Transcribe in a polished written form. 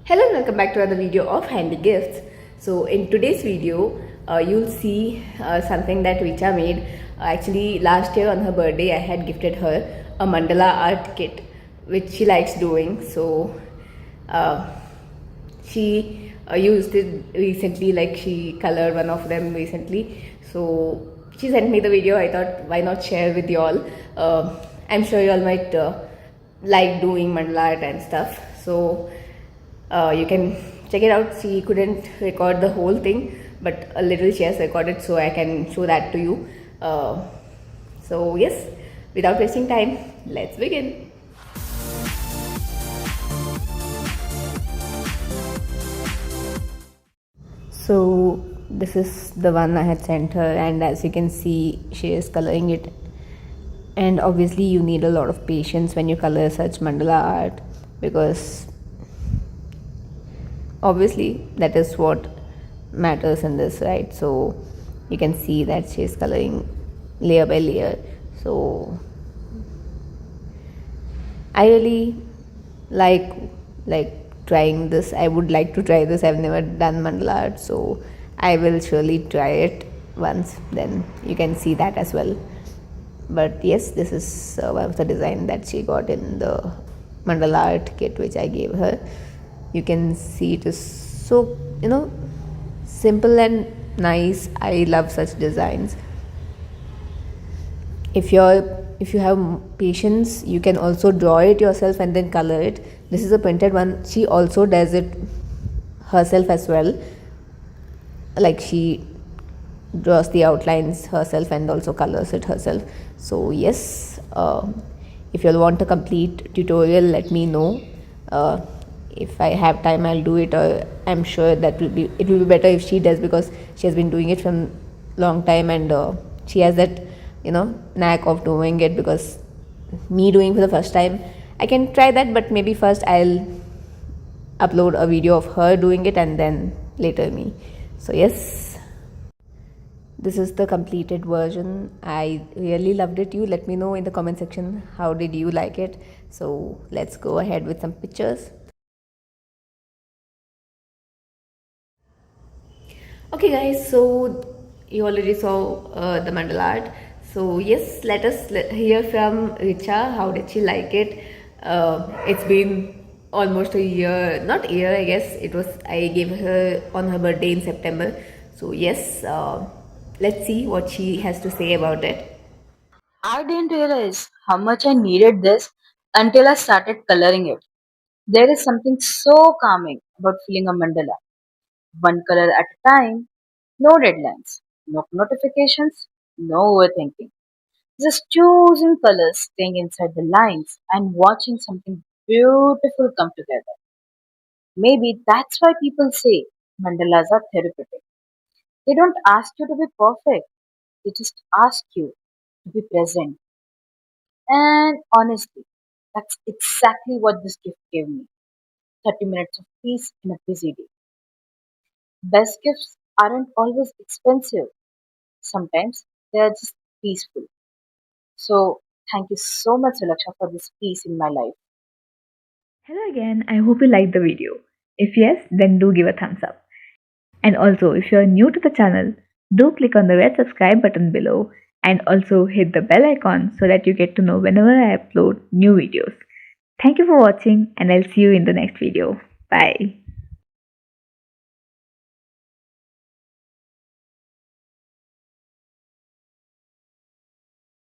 Hello and welcome back to another video of Handy Gifts. So in today's video, you'll see something that Richa made. Actually, last year on her birthday, I had gifted her a mandala art kit, which she likes doing. So uh, she used it recently, like she colored one of them recently. So she sent me the video. I thought, why not share with you all? I'm sure you all might like doing mandala art and stuff. So you can check it out. She couldn't record the whole thing, but a little she has recorded, so I can show that to you. So yes, without wasting time, let's begin. So this is the one I had sent her, and as you can see, she is coloring it. And obviously you need a lot of patience when you color such mandala art, because obviously that is what matters in this, right? So you can see that she's coloring layer by layer. So I really like like trying this. I would like to try this. I've never done mandala art, so I will surely try it once. Then you can see that as well. But yes, this is one of the design that she got in the mandala art kit which I gave her. You can see it is so simple and nice. I love such designs. If you have patience, you can also draw it yourself and then color it. This is a printed one. She also does it herself as well, like she draws the outlines herself and also colors it herself. So yes, if you want a complete tutorial, let me know. If I have time, I'll do it, or I'm sure that it will be better if she does, because she has been doing it from long time, and she has that knack of doing it. Because me doing for the first time, I can try that, but maybe first I'll upload a video of her doing it and then later me. So yes, this is the completed version. I really loved it. You let me know in the comment section how did you like it. So let's go ahead with some pictures. Okay guys, so you already saw the mandala art. So yes, let us hear from Richa. How did she like it? It's been almost a year, not a year, I guess. It was, I gave her on her birthday in September. So yes, let's see what she has to say about it. I didn't realize how much I needed this until I started coloring it. There is something so calming about filling a mandala, one color at a time, no deadlines, no notifications, no overthinking. Just choosing colors, staying inside the lines, and watching something beautiful come together. Maybe that's why people say mandalas are therapeutic. They don't ask you to be perfect, they just ask you to be present. And honestly, that's exactly what this gift gave me. 30 minutes of peace in a busy day. Best gifts aren't always expensive. Sometimes they are just peaceful. So thank you so much, Sulaksha, for this peace in my life. Hello again, I hope you liked the video. If yes, then do give a thumbs up. And also, if you are new to the channel, do click on the red subscribe button below and also hit the bell icon so that you get to know whenever I upload new videos. Thank you for watching, and I'll see you in the next video. Bye.